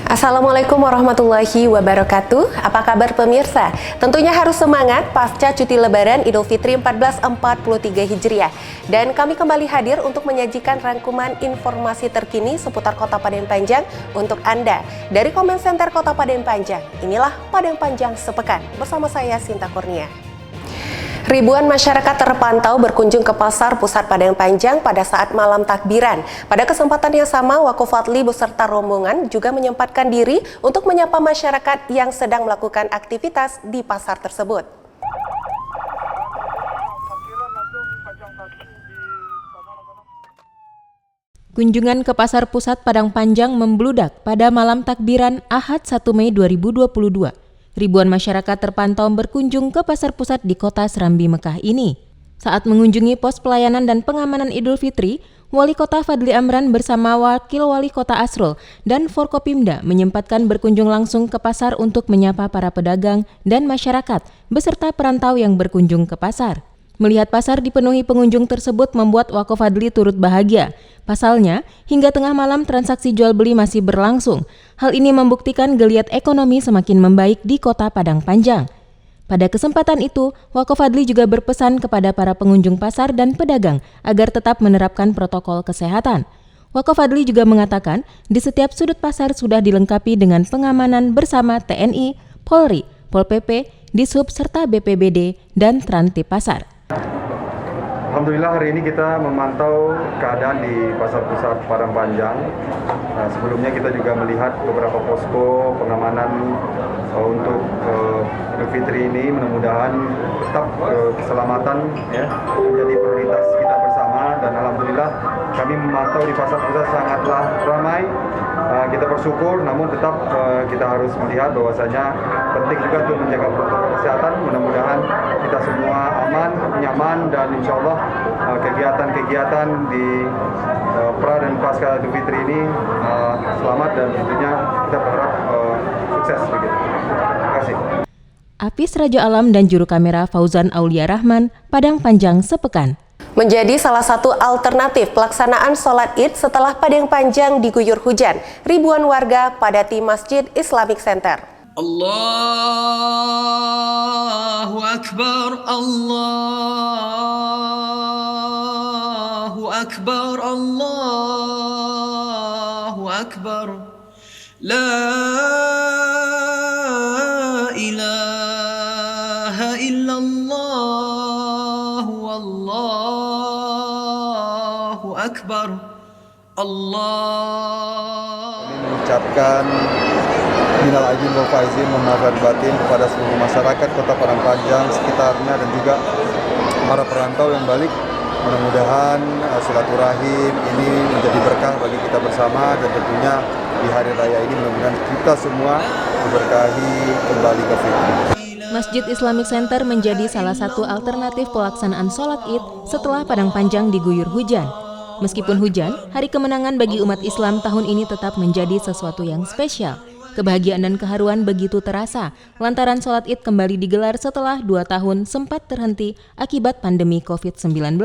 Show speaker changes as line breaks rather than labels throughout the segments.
Assalamualaikum warahmatullahi wabarakatuh. Apa kabar pemirsa? Tentunya harus semangat pasca cuti Lebaran Idul Fitri 1443 Hijriah. Dan kami kembali hadir untuk menyajikan rangkuman informasi terkini seputar Kota Padang Panjang untuk Anda. Dari Komen Center Kota Padang Panjang, inilah Padang Panjang Sepekan bersama saya Sinta Kurnia. Ribuan masyarakat terpantau berkunjung ke Pasar Pusat Padang Panjang pada saat malam takbiran. Pada kesempatan yang sama, Wakofadli beserta rombongan juga menyempatkan diri untuk menyapa masyarakat yang sedang melakukan aktivitas di pasar tersebut.
Kunjungan ke Pasar Pusat Padang Panjang membludak pada malam takbiran Ahad 1 Mei 2022. Ribuan masyarakat terpantau berkunjung ke pasar pusat di kota Serambi Mekah ini. Saat mengunjungi pos pelayanan dan pengamanan Idul Fitri, Wali Kota Fadli Amran bersama Wakil Wali Kota Asrul dan Forkopimda menyempatkan berkunjung langsung ke pasar untuk menyapa para pedagang dan masyarakat beserta perantau yang berkunjung ke pasar. Melihat pasar dipenuhi pengunjung tersebut membuat Wakofadli turut bahagia. Pasalnya, hingga tengah malam transaksi jual-beli masih berlangsung. Hal ini membuktikan geliat ekonomi semakin membaik di Kota Padang Panjang. Pada kesempatan itu, Wakofadli juga berpesan kepada para pengunjung pasar dan pedagang agar tetap menerapkan protokol kesehatan. Wakofadli juga mengatakan, di setiap sudut pasar sudah dilengkapi dengan pengamanan bersama TNI, Polri, Pol PP, Dishub, serta BPBD dan Transtip Pasar.
Alhamdulillah hari ini kita memantau keadaan di Pasar Pusat Padang Panjang. Sebelumnya kita juga melihat beberapa posko pengamanan untuk Idul Fitri ini. Mudah-mudahan tetap keselamatan menjadi prioritas kita bersama, dan alhamdulillah kami memantau di Pasar Pusat sangatlah ramai. Kita bersyukur, namun tetap kita harus melihat bahwasanya penting juga untuk menjaga protokol kesehatan. Mudah-mudahan kita semua aman, nyaman, dan insya Allah kegiatan-kegiatan di pra dan pasca Idul Fitri ini selamat, dan tentunya kita berharap sukses. Terima kasih.
Apis Raja Alam dan juru kamera Fauzan Aulia Rahman, Padang Panjang Sepekan.
Menjadi salah satu alternatif pelaksanaan sholat Id setelah Padang Panjang diguyur hujan, ribuan warga padati Masjid Islamic Center.
Allahu Akbar, Allahu Akbar, Allahu Akbar, La ilaha illallah, Wallahu Akbar, Allah.
Mengucapkan minal aidin wal faizin, mohon maaf lahir batin kepada seluruh masyarakat Kota Padang Panjang, sekitarnya, dan juga para perantau yang balik. Mudah-mudahan silaturahim ini menjadi berkah bagi kita bersama, dan tentunya di hari raya ini mudah-mudahan kita semua diberkahi kembali ke fitri.
Masjid Islamic Center menjadi salah satu alternatif pelaksanaan sholat Id setelah Padang Panjang diguyur hujan. Meskipun hujan, hari kemenangan bagi umat Islam tahun ini tetap menjadi sesuatu yang spesial. Kebahagiaan dan keharuan begitu terasa lantaran sholat Id kembali digelar setelah 2 tahun sempat terhenti akibat pandemi COVID-19.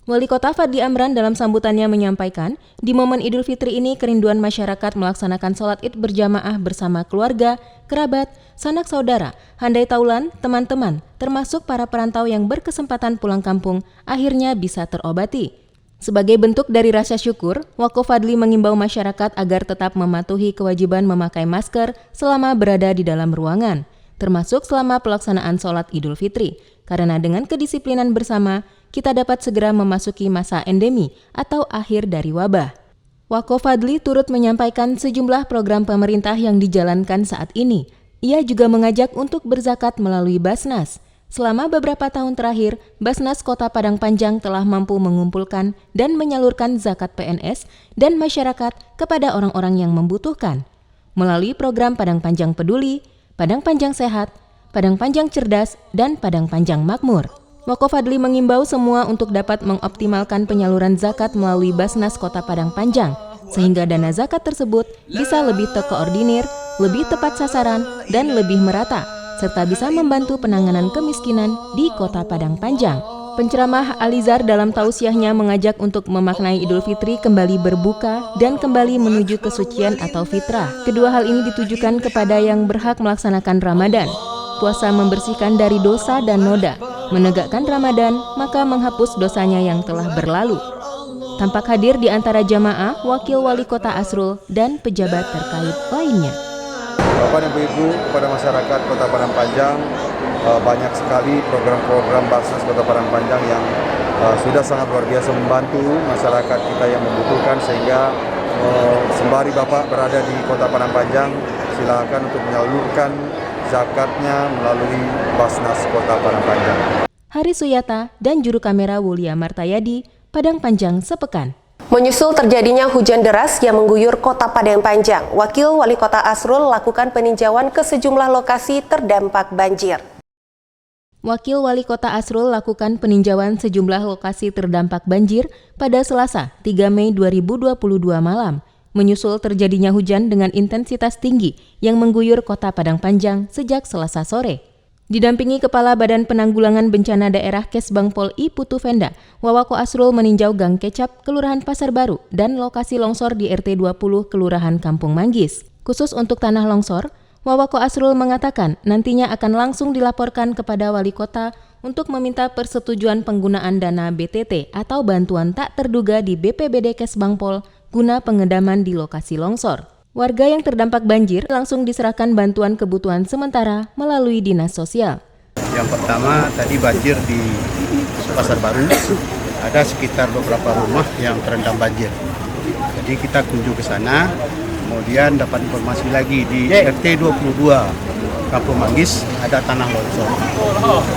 Wali Kota Fadli Amran dalam sambutannya menyampaikan, di momen Idul Fitri ini kerinduan masyarakat melaksanakan sholat Id berjamaah bersama keluarga, kerabat, sanak saudara, handai taulan, teman-teman, termasuk para perantau yang berkesempatan pulang kampung akhirnya bisa terobati. Sebagai bentuk dari rasa syukur, Wakofadli mengimbau masyarakat agar tetap mematuhi kewajiban memakai masker selama berada di dalam ruangan, termasuk selama pelaksanaan sholat Idul Fitri, karena dengan kedisiplinan bersama, kita dapat segera memasuki masa endemi atau akhir dari wabah. Wakofadli turut menyampaikan sejumlah program pemerintah yang dijalankan saat ini. Ia juga mengajak untuk berzakat melalui Basnas. Selama beberapa tahun terakhir, Basnas Kota Padang Panjang telah mampu mengumpulkan dan menyalurkan zakat PNS dan masyarakat kepada orang-orang yang membutuhkan. Melalui program Padang Panjang Peduli, Padang Panjang Sehat, Padang Panjang Cerdas, dan Padang Panjang Makmur. Wakofadli mengimbau semua untuk dapat mengoptimalkan penyaluran zakat melalui Basnas Kota Padang Panjang, sehingga dana zakat tersebut bisa lebih terkoordinir, lebih tepat sasaran, dan lebih merata, serta bisa membantu penanganan kemiskinan di Kota Padang Panjang. Penceramah Alizar dalam tausiahnya mengajak untuk memaknai Idul Fitri kembali berbuka dan kembali menuju kesucian atau fitrah. Kedua hal ini ditujukan kepada yang berhak melaksanakan Ramadan. Puasa membersihkan dari dosa dan noda. Menegakkan Ramadan, maka menghapus dosanya yang telah berlalu. Tampak hadir di antara jamaah, Wakil Wali Kota Asrul, dan pejabat terkait lainnya.
Bapak dan Ibu, kepada masyarakat Kota Padang Panjang, banyak sekali program-program Basnas Kota Padang Panjang yang sudah sangat luar biasa membantu masyarakat kita yang membutuhkan, sehingga sembari Bapak berada di Kota Padang Panjang, silakan untuk menyalurkan zakatnya melalui Basnas Kota Padang Panjang.
Hari Suyata dan juru kamera Wulia Martayadi, Padang Panjang sepekan.
Menyusul terjadinya hujan deras yang mengguyur Kota Padang Panjang, Wakil Wali Kota Asrul lakukan peninjauan ke sejumlah lokasi terdampak banjir.
Wakil Wali Kota Asrul lakukan peninjauan sejumlah lokasi terdampak banjir pada Selasa, 3 Mei 2022 malam, menyusul terjadinya hujan dengan intensitas tinggi yang mengguyur Kota Padang Panjang sejak Selasa sore. Didampingi Kepala Badan Penanggulangan Bencana Daerah Kesbangpol I Putu Venda, Wawako Asrul meninjau Gang Kecap, Kelurahan Pasar Baru, dan lokasi longsor di RT 20 Kelurahan Kampung Manggis. Khusus untuk tanah longsor, Wawako Asrul mengatakan nantinya akan langsung dilaporkan kepada Wali Kota untuk meminta persetujuan penggunaan dana BTT atau bantuan tak terduga di BPBD Kesbangpol guna pengedaman di lokasi longsor. Warga yang terdampak banjir langsung diserahkan bantuan kebutuhan sementara melalui Dinas Sosial.
Yang pertama tadi banjir di Pasar Baru, ada sekitar beberapa rumah yang terendam banjir. Jadi kita kunjung ke sana, kemudian dapat informasi lagi di RT 22 Kampung Manggis ada tanah longsor.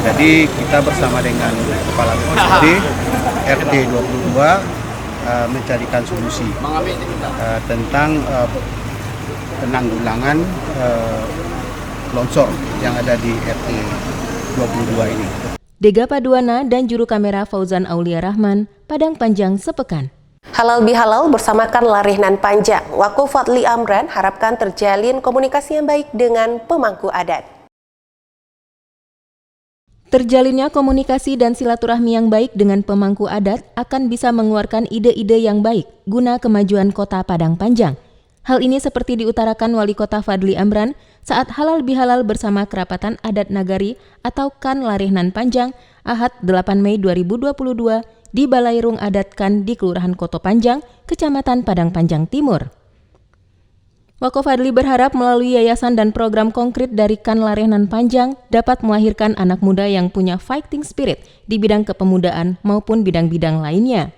Jadi kita bersama dengan Kepala BPBD RT 22 mencarikan solusi tentang penanggulangan longsor yang ada di RT 22 ini.
Dega Paduana dan juru kamera Fauzan Aulia Rahman, Padang Panjang sepekan.
Halal bihalal bersamakan Larihnan Panjang, Wakuf Fadli Amran harapkan terjalin komunikasi yang baik dengan pemangku adat. Terjalinnya komunikasi dan silaturahmi yang baik dengan pemangku adat akan bisa mengeluarkan ide-ide yang baik guna kemajuan Kota Padang Panjang. Hal ini seperti diutarakan Wali Kota Fadli Amran saat halal bihalal bersama Kerapatan Adat Nagari atau KAN Larihnan Panjang Ahad 8 Mei 2022 di Balai Rung Adat KAN di Kelurahan Koto Panjang, Kecamatan Padang Panjang Timur. Wako Fadli berharap melalui yayasan dan program konkret dari KAN Larihnan Panjang dapat melahirkan anak muda yang punya fighting spirit di bidang kepemudaan maupun bidang-bidang lainnya.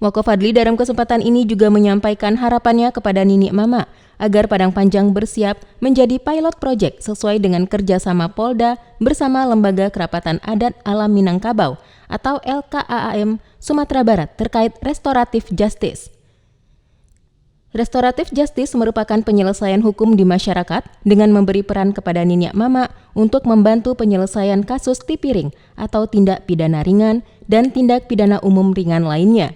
Wako Fadli dalam kesempatan ini juga menyampaikan harapannya kepada Nini Mama agar Padang Panjang bersiap menjadi pilot project sesuai dengan kerjasama Polda bersama Lembaga Kerapatan Adat Alam Minangkabau atau LKAAM Sumatera Barat terkait restoratif justice. Restoratif justice merupakan penyelesaian hukum di masyarakat dengan memberi peran kepada Nini Mama untuk membantu penyelesaian kasus tipiring atau tindak pidana ringan dan tindak pidana umum ringan lainnya.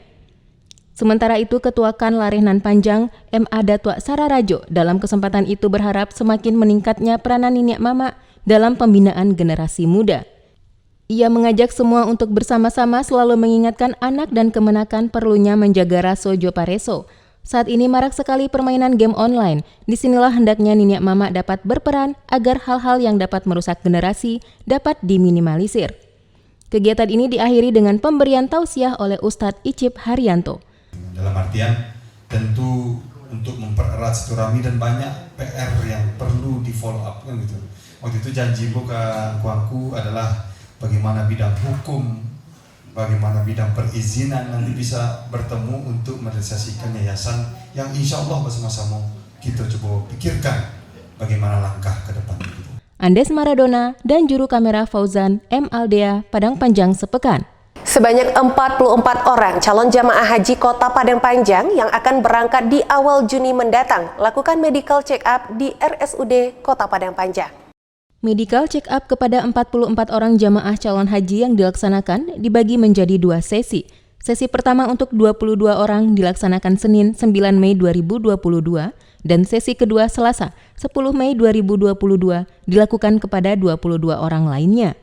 Sementara itu, Ketua KAN Larihnan Panjang, MA Datua Sararajo, dalam kesempatan itu berharap semakin meningkatnya peranan Nini Mama dalam pembinaan generasi muda. Ia mengajak semua untuk bersama-sama selalu mengingatkan anak dan kemenakan perlunya menjaga raso jopareso. Saat ini marak sekali permainan game online. Disinilah hendaknya Nini Mama dapat berperan agar hal-hal yang dapat merusak generasi dapat diminimalisir. Kegiatan ini diakhiri dengan pemberian tausiah oleh Ustadz Icip Haryanto.
Dalam artian tentu untuk mempererat silaturahmi dan banyak PR yang perlu di follow up kan gitu. Waktu itu janji bukan kuangku adalah bagaimana bidang hukum, bagaimana bidang perizinan nanti bisa bertemu untuk merealisasikan yayasan yang insya Allah bersama-sama kita coba pikirkan bagaimana langkah ke depan itu.
Andes Maradona dan juru kamera Fauzan M. Aldea, Padang Panjang sepekan.
Sebanyak 44 orang calon jamaah haji Kota Padang Panjang yang akan berangkat di awal Juni mendatang lakukan medical check-up di RSUD Kota Padang Panjang.
Medical check-up kepada 44 orang jamaah calon haji yang dilaksanakan dibagi menjadi 2 sesi. Sesi pertama untuk 22 orang dilaksanakan Senin 9 Mei 2022 dan sesi kedua Selasa 10 Mei 2022 dilakukan kepada 22 orang lainnya.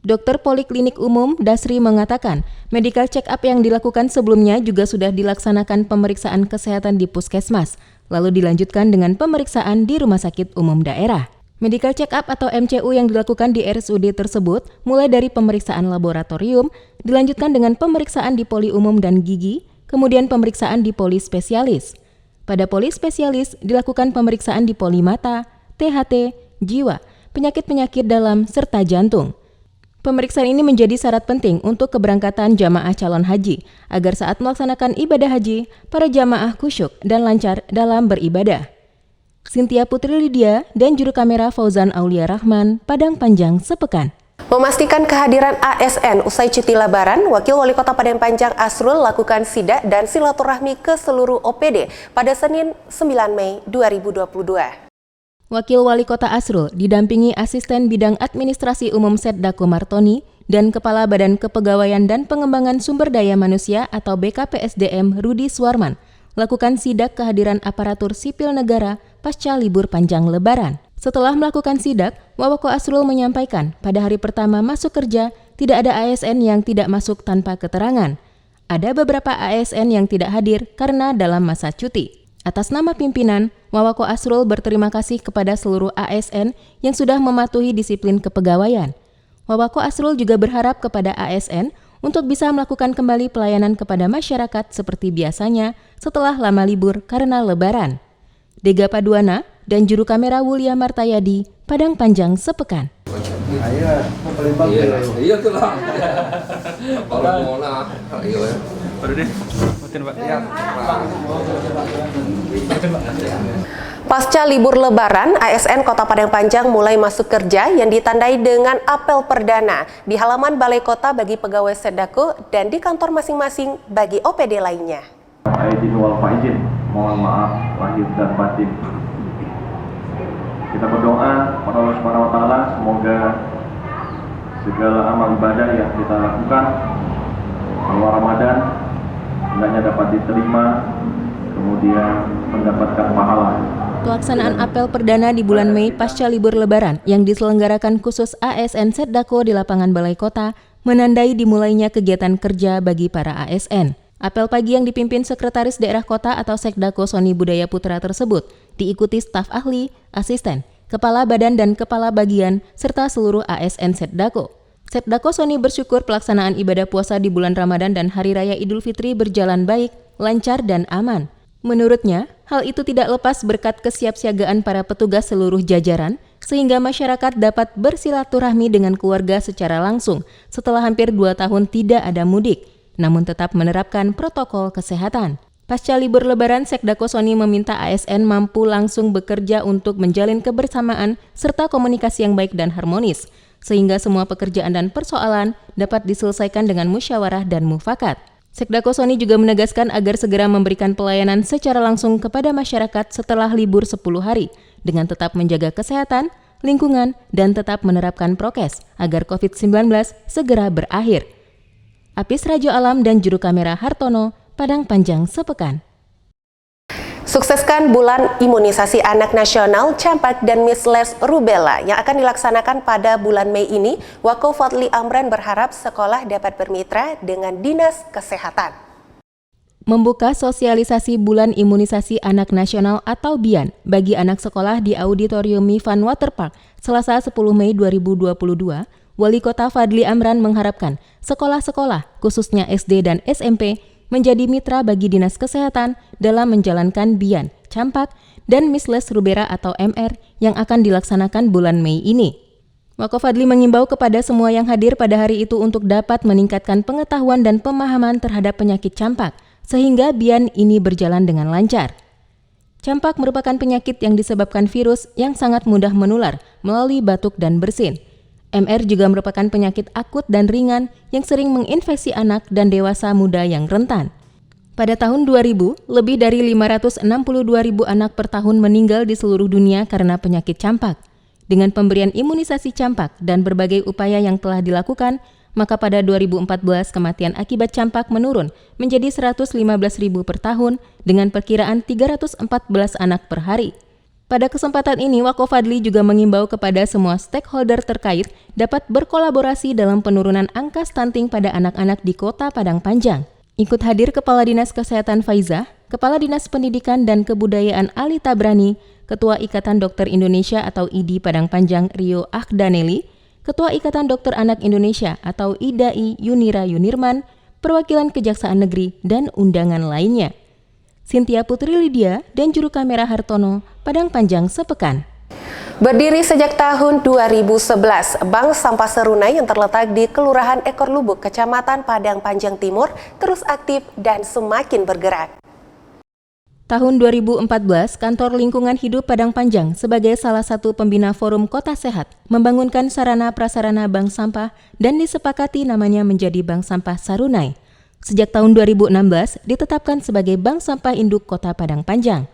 Dokter Poliklinik Umum Dasri mengatakan, medical check-up yang dilakukan sebelumnya juga sudah dilaksanakan pemeriksaan kesehatan di puskesmas, lalu dilanjutkan dengan pemeriksaan di rumah sakit umum daerah. Medical check-up atau MCU yang dilakukan di RSUD tersebut mulai dari pemeriksaan laboratorium, dilanjutkan dengan pemeriksaan di poli umum dan gigi, kemudian pemeriksaan di poli spesialis. Pada poli spesialis dilakukan pemeriksaan di poli mata, THT, jiwa, penyakit-penyakit dalam, serta jantung. Pemeriksaan ini menjadi syarat penting untuk keberangkatan jamaah calon haji, agar saat melaksanakan ibadah haji, para jamaah khusyuk dan lancar dalam beribadah. Cynthia Putri Lydia dan juru kamera Fauzan Aulia Rahman, Padang Panjang sepekan.
Memastikan kehadiran ASN usai cuti lebaran, Wakil Wali Kota Padang Panjang Asrul lakukan sidak dan silaturahmi ke seluruh OPD pada Senin 9 Mei 2022.
Wakil Wali Kota Asrul didampingi Asisten Bidang Administrasi Umum Setdako Martoni dan Kepala Badan Kepegawaian dan Pengembangan Sumber Daya Manusia atau BKPSDM Rudi Suarman lakukan sidak kehadiran aparatur sipil negara pasca libur panjang Lebaran. Setelah melakukan sidak, Wawako Asrul menyampaikan pada hari pertama masuk kerja tidak ada ASN yang tidak masuk tanpa keterangan. Ada beberapa ASN yang tidak hadir karena dalam masa cuti. Atas nama pimpinan, Wawako Asrul berterima kasih kepada seluruh ASN yang sudah mematuhi disiplin kepegawaian. Wawako Asrul juga berharap kepada ASN untuk bisa melakukan kembali pelayanan kepada masyarakat seperti biasanya setelah lama libur karena Lebaran. Dega Paduana dan juru kamera Wulia Martayadi, Padang Panjang sepekan.
Iya tuh lah.
Pasca libur Lebaran, ASN Kota Padang Panjang mulai masuk kerja yang ditandai dengan apel perdana di halaman Balai Kota bagi pegawai Setdako dan di kantor masing-masing bagi OPD lainnya.
Aidin wal faizin, mohon maaf lahir dan batin. Kita berdoa kepada Allah Subhanahu wa taala semoga segala amal ibadah yang kita lakukan selama Ramadan hendaknya dapat diterima, kemudian mendapatkan pahala.
Pelaksanaan apel perdana di bulan Mei pasca libur Lebaran yang diselenggarakan khusus ASN Setdako di lapangan Balai Kota menandai dimulainya kegiatan kerja bagi para ASN. Apel pagi yang dipimpin Sekretaris Daerah Kota atau Sekdako Sony Budaya Putra tersebut diikuti staf ahli, asisten, kepala badan dan kepala bagian, serta seluruh ASN Setdako. Setdako Sony bersyukur pelaksanaan ibadah puasa di bulan Ramadan dan Hari Raya Idul Fitri berjalan baik, lancar dan aman. Menurutnya, hal itu tidak lepas berkat kesiapsiagaan para petugas seluruh jajaran, sehingga masyarakat dapat bersilaturahmi dengan keluarga secara langsung setelah hampir 2 tahun tidak ada mudik, namun tetap menerapkan protokol kesehatan. Pasca libur Lebaran, Sekdako Sony meminta ASN mampu langsung bekerja untuk menjalin kebersamaan serta komunikasi yang baik dan harmonis, sehingga semua pekerjaan dan persoalan dapat diselesaikan dengan musyawarah dan mufakat. Sekdako Sony juga menegaskan agar segera memberikan pelayanan secara langsung kepada masyarakat setelah libur 10 hari, dengan tetap menjaga kesehatan, lingkungan, dan tetap menerapkan prokes agar COVID-19 segera berakhir. Apis Rajo Alam dan juru kamera Hartono, Padang Panjang sepekan.
Sukseskan bulan imunisasi anak nasional campak dan measles rubella yang akan dilaksanakan pada bulan Mei ini. Wako Fadli Amran berharap sekolah dapat bermitra dengan Dinas Kesehatan.
Membuka sosialisasi bulan imunisasi anak nasional atau BIAN bagi anak sekolah di Auditorium Mifan Waterpark Selasa 10 Mei 2022, Wali Kota Fadli Amran mengharapkan sekolah-sekolah, khususnya SD dan SMP, menjadi mitra bagi Dinas Kesehatan dalam menjalankan BIAN, campak, dan measles rubella atau MR yang akan dilaksanakan bulan Mei ini. Wako Fadli mengimbau kepada semua yang hadir pada hari itu untuk dapat meningkatkan pengetahuan dan pemahaman terhadap penyakit campak, sehingga BIAN ini berjalan dengan lancar. Campak merupakan penyakit yang disebabkan virus yang sangat mudah menular melalui batuk dan bersin. MR juga merupakan penyakit akut dan ringan yang sering menginfeksi anak dan dewasa muda yang rentan. Pada tahun 2000, lebih dari 562.000 anak per tahun meninggal di seluruh dunia karena penyakit campak. Dengan pemberian imunisasi campak dan berbagai upaya yang telah dilakukan, maka pada 2014 kematian akibat campak menurun menjadi 115.000 per tahun dengan perkiraan 314 anak per hari. Pada kesempatan ini, Wakofadli juga mengimbau kepada semua stakeholder terkait dapat berkolaborasi dalam penurunan angka stunting pada anak-anak di Kota Padang Panjang. Ikut hadir Kepala Dinas Kesehatan Faizah, Kepala Dinas Pendidikan dan Kebudayaan Ali Tabrani, Ketua Ikatan Dokter Indonesia atau IDI Padang Panjang Rio Ahdaneli, Ketua Ikatan Dokter Anak Indonesia atau IDAI Yunira Yunirman, perwakilan Kejaksaan Negeri, dan undangan lainnya. Cynthia Putri Lydia dan juru kamera Hartono, Padang Panjang sepekan.
Berdiri sejak tahun 2011, Bank Sampah Serunai yang terletak di Kelurahan Ekor Lubuk, Kecamatan Padang Panjang Timur, terus aktif dan semakin bergerak.
Tahun 2014, Kantor Lingkungan Hidup Padang Panjang sebagai salah satu pembina Forum Kota Sehat membangunkan sarana prasarana bank sampah dan disepakati namanya menjadi Bank Sampah Sarunai. Sejak tahun 2016 ditetapkan sebagai Bank Sampah Induk Kota Padang Panjang.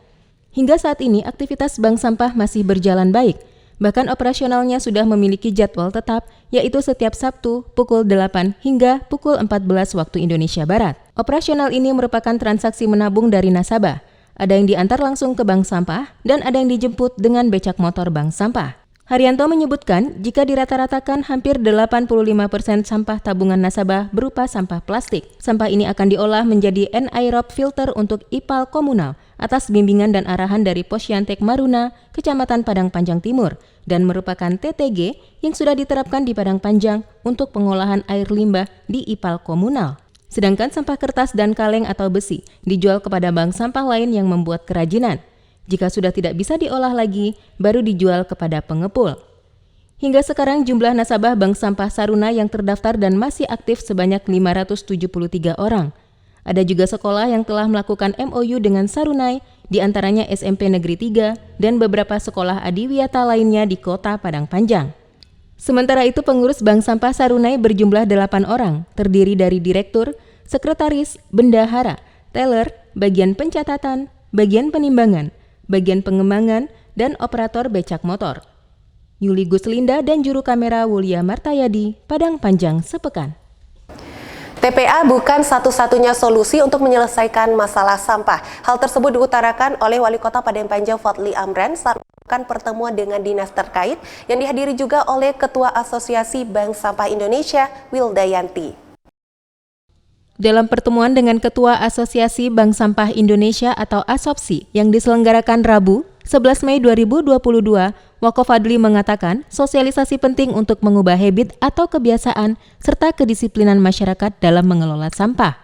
Hingga saat ini aktivitas bank sampah masih berjalan baik. Bahkan operasionalnya sudah memiliki jadwal tetap, yaitu setiap Sabtu pukul 8 hingga pukul 14 waktu Indonesia Barat. Operasional ini merupakan transaksi menabung dari nasabah. Ada yang diantar langsung ke bank sampah dan ada yang dijemput dengan becak motor bank sampah. Haryanto menyebutkan jika dirata-ratakan hampir 85% sampah tabungan nasabah berupa sampah plastik. Sampah ini akan diolah menjadi anaerob filter untuk IPAL komunal atas bimbingan dan arahan dari Posyantek Maruna, Kecamatan Padang Panjang Timur, dan merupakan TTG yang sudah diterapkan di Padang Panjang untuk pengolahan air limbah di IPAL komunal. Sedangkan sampah kertas dan kaleng atau besi dijual kepada bank sampah lain yang membuat kerajinan. Jika sudah tidak bisa diolah lagi, baru dijual kepada pengepul. Hingga sekarang jumlah nasabah Bank Sampah Sarunai yang terdaftar dan masih aktif sebanyak 573 orang. Ada juga sekolah yang telah melakukan MOU dengan Sarunai, diantaranya SMP Negeri 3 dan beberapa sekolah adiwiyata lainnya di Kota Padang Panjang. Sementara itu pengurus Bank Sampah Sarunai berjumlah 8 orang, terdiri dari direktur, sekretaris, bendahara, teller, bagian pencatatan, bagian penimbangan, bagian pengembangan, dan operator becak motor. Yuli Guslinda dan juru kamera Wulia Martayadi, Padang Panjang sepekan.
TPA bukan satu-satunya solusi untuk menyelesaikan masalah sampah. Hal tersebut diutarakan oleh Wali Kota Padang Panjang Fadli Amran saat melakukan pertemuan dengan dinas terkait yang dihadiri juga oleh Ketua Asosiasi Bank Sampah Indonesia, Wildayanti.
Dalam pertemuan dengan Ketua Asosiasi Bank Sampah Indonesia atau ASOPSI yang diselenggarakan Rabu, 11 Mei 2022, Wakofadli mengatakan sosialisasi penting untuk mengubah habit atau kebiasaan serta kedisiplinan masyarakat dalam mengelola sampah.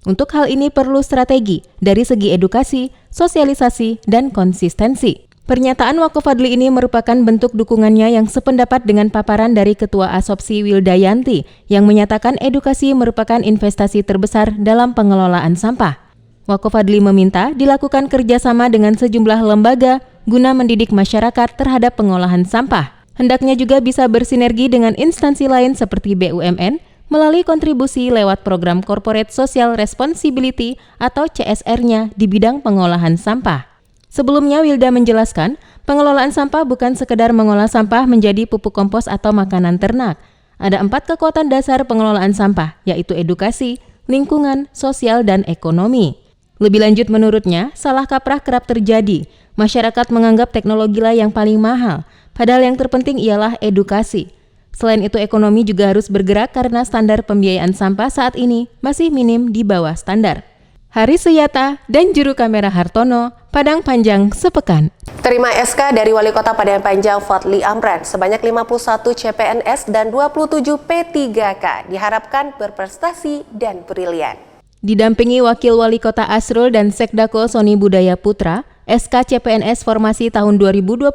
Untuk hal ini perlu strategi dari segi edukasi, sosialisasi, dan konsistensi. Pernyataan Wakofadli ini merupakan bentuk dukungannya yang sependapat dengan paparan dari Ketua ASOPSI Wildayanti yang menyatakan edukasi merupakan investasi terbesar dalam pengelolaan sampah. Wakofadli meminta dilakukan kerjasama dengan sejumlah lembaga guna mendidik masyarakat terhadap pengolahan sampah. Hendaknya juga bisa bersinergi dengan instansi lain seperti BUMN melalui kontribusi lewat program Corporate Social Responsibility atau CSR-nya di bidang pengolahan sampah. Sebelumnya, Wilda menjelaskan, pengelolaan sampah bukan sekedar mengolah sampah menjadi pupuk kompos atau makanan ternak. Ada 4 kekuatan dasar pengelolaan sampah, yaitu edukasi, lingkungan, sosial, dan ekonomi. Lebih lanjut menurutnya, salah kaprah kerap terjadi. Masyarakat menganggap teknologilah yang paling mahal, padahal yang terpenting ialah edukasi. Selain itu, ekonomi juga harus bergerak karena standar pembiayaan sampah saat ini masih minim di bawah standar. Hari Suyata dan juru kamera Hartono, Padang Panjang sepekan.
Terima SK dari Wali Kota Padang Panjang Fadli Amran sebanyak 51 CPNS dan 27 P3K diharapkan berprestasi dan brilian.
Didampingi Wakil Wali Kota Asrul dan Sekdako Soni Budaya Putra, SK CPNS Formasi tahun 2021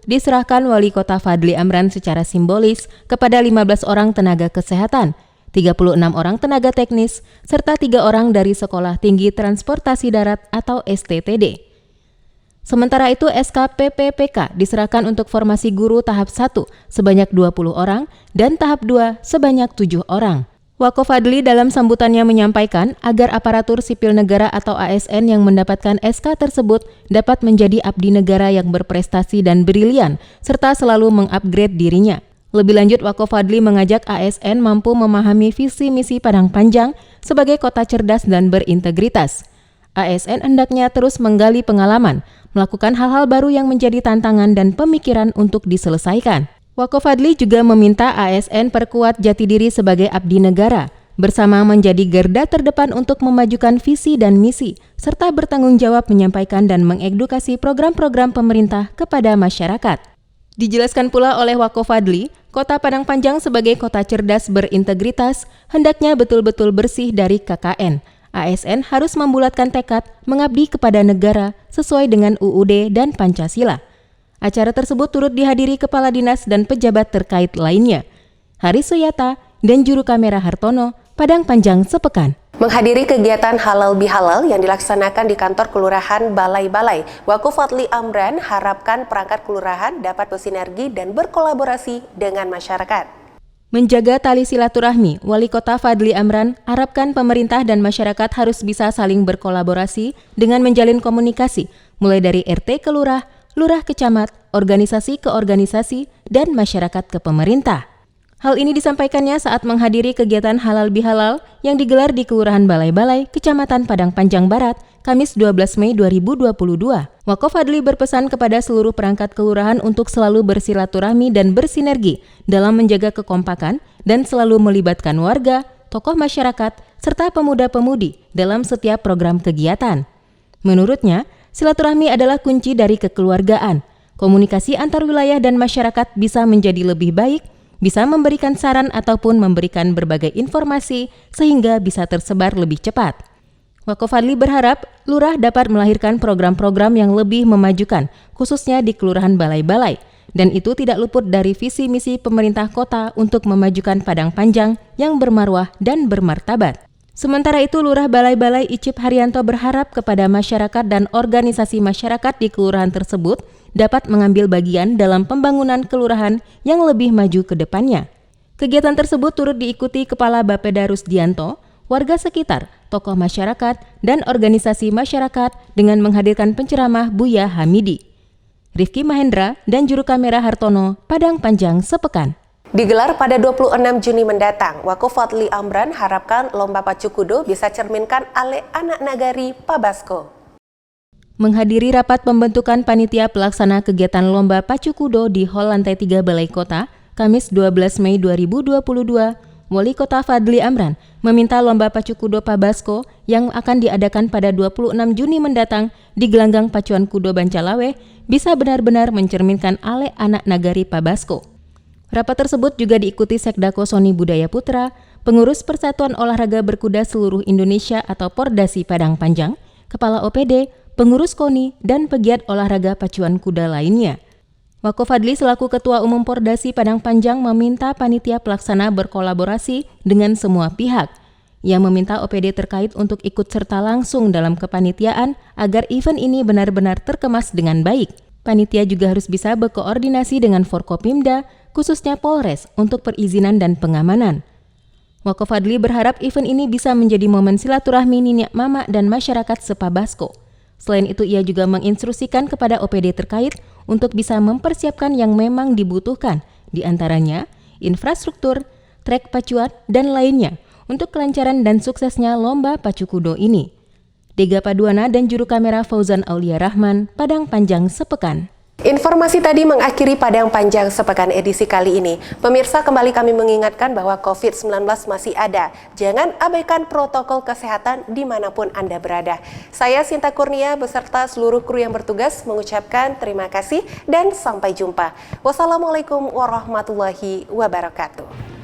diserahkan Wali Kota Fadli Amran secara simbolis kepada 15 orang tenaga kesehatan, 36 orang tenaga teknis, serta 3 orang dari Sekolah Tinggi Transportasi Darat atau STTD. Sementara itu SK PPPK diserahkan untuk formasi guru tahap 1 sebanyak 20 orang dan tahap 2 sebanyak 7 orang. Wakofadli dalam sambutannya menyampaikan agar aparatur sipil negara atau ASN yang mendapatkan SK tersebut dapat menjadi abdi negara yang berprestasi dan brilian, serta selalu mengupgrade dirinya. Lebih lanjut, Wakofadli mengajak ASN mampu memahami visi misi Padang Panjang sebagai kota cerdas dan berintegritas. ASN hendaknya terus menggali pengalaman, melakukan hal-hal baru yang menjadi tantangan dan pemikiran untuk diselesaikan. Wako Fadli juga meminta ASN perkuat jati diri sebagai abdi negara, bersama menjadi garda terdepan untuk memajukan visi dan misi, serta bertanggung jawab menyampaikan dan mengedukasi program-program pemerintah kepada masyarakat. Dijelaskan pula oleh Wako Fadli, Kota Padang Panjang sebagai kota cerdas berintegritas, hendaknya betul-betul bersih dari KKN. ASN harus membulatkan tekad mengabdi kepada negara sesuai dengan UUD dan Pancasila. Acara tersebut turut dihadiri Kepala Dinas dan pejabat terkait lainnya. Haris Suyata dan juru kamera Hartono, Padang Panjang sepekan.
Menghadiri kegiatan halal bihalal yang dilaksanakan di kantor kelurahan Balai-Balai, Wako Fadli Amran harapkan perangkat kelurahan dapat bersinergi dan berkolaborasi dengan masyarakat.
Menjaga tali silaturahmi, Wali Kota Fadli Amran harapkan pemerintah dan masyarakat harus bisa saling berkolaborasi dengan menjalin komunikasi, mulai dari RT ke lurah, lurah ke camat, organisasi ke organisasi, dan masyarakat ke pemerintah. Hal ini disampaikannya saat menghadiri kegiatan halal bihalal yang digelar di Kelurahan Balai-Balai, Kecamatan Padang Panjang Barat, Kamis 12 Mei 2022. Wako Fadli berpesan kepada seluruh perangkat kelurahan untuk selalu bersilaturahmi dan bersinergi dalam menjaga kekompakan dan selalu melibatkan warga, tokoh masyarakat, serta pemuda-pemudi dalam setiap program kegiatan. Menurutnya, silaturahmi adalah kunci dari kekeluargaan. Komunikasi antar wilayah dan masyarakat bisa menjadi lebih baik, bisa memberikan saran ataupun memberikan berbagai informasi sehingga bisa tersebar lebih cepat. Wako Fadli berharap lurah dapat melahirkan program-program yang lebih memajukan, khususnya di Kelurahan Balai-Balai, dan itu tidak luput dari visi misi pemerintah kota untuk memajukan Padang Panjang yang bermarwah dan bermartabat. Sementara itu, Lurah Balai-Balai Icip Haryanto berharap kepada masyarakat dan organisasi masyarakat di kelurahan tersebut dapat mengambil bagian dalam pembangunan kelurahan yang lebih maju ke depannya. Kegiatan tersebut turut diikuti Kepala Bapeda Rusdianto, warga sekitar, tokoh masyarakat, dan organisasi masyarakat dengan menghadirkan penceramah Buya Hamidi. Rifki Mahendra dan juru kamera Hartono, Padang Panjang sepekan.
Digelar pada 26 Juni mendatang, Wako Fadli Amran harapkan Lomba Pacu Kudo bisa cerminkan ale anak nagari Pabasko.
Menghadiri rapat pembentukan panitia pelaksana kegiatan Lomba Pacu Kudo di Hall Lantai 3 Balai Kota, Kamis 12 Mei 2022, Wali Kota Fadli Amran meminta Lomba Pacu Kudo Pabasko yang akan diadakan pada 26 Juni mendatang di Gelanggang Pacuan Kudo Bancalawe bisa benar-benar mencerminkan ale anak nagari Pabasko. Rapat tersebut juga diikuti Sekdako Soni Budaya Putra, Pengurus Persatuan Olahraga Berkuda Seluruh Indonesia atau Pordasi Padang Panjang, Kepala OPD, pengurus KONI, dan pegiat olahraga pacuan kuda lainnya. Wako Fadli selaku Ketua Umum Pordasi Padang Panjang meminta panitia pelaksana berkolaborasi dengan semua pihak. Ia meminta OPD terkait untuk ikut serta langsung dalam kepanitiaan agar event ini benar-benar terkemas dengan baik. Panitia juga harus bisa berkoordinasi dengan Forkopimda, khususnya Polres, untuk perizinan dan pengamanan. Wako Fadli berharap event ini bisa menjadi momen silaturahmi Niniak Mama dan masyarakat Sepabasko. Selain itu, ia juga menginstruksikan kepada OPD terkait untuk bisa mempersiapkan yang memang dibutuhkan, di antaranya infrastruktur, trek pacuan, dan lainnya untuk kelancaran dan suksesnya Lomba Pacu Kudo ini. Dega Paduana dan juru kamera Fauzan Aulia Rahman, Padang Panjang sepekan.
Informasi tadi mengakhiri Padang Panjang sepekan edisi kali ini. Pemirsa, kembali kami mengingatkan bahwa COVID-19 masih ada. Jangan abaikan protokol kesehatan dimanapun Anda berada. Saya Sinta Kurnia beserta seluruh kru yang bertugas mengucapkan terima kasih dan sampai jumpa. Wassalamualaikum warahmatullahi wabarakatuh.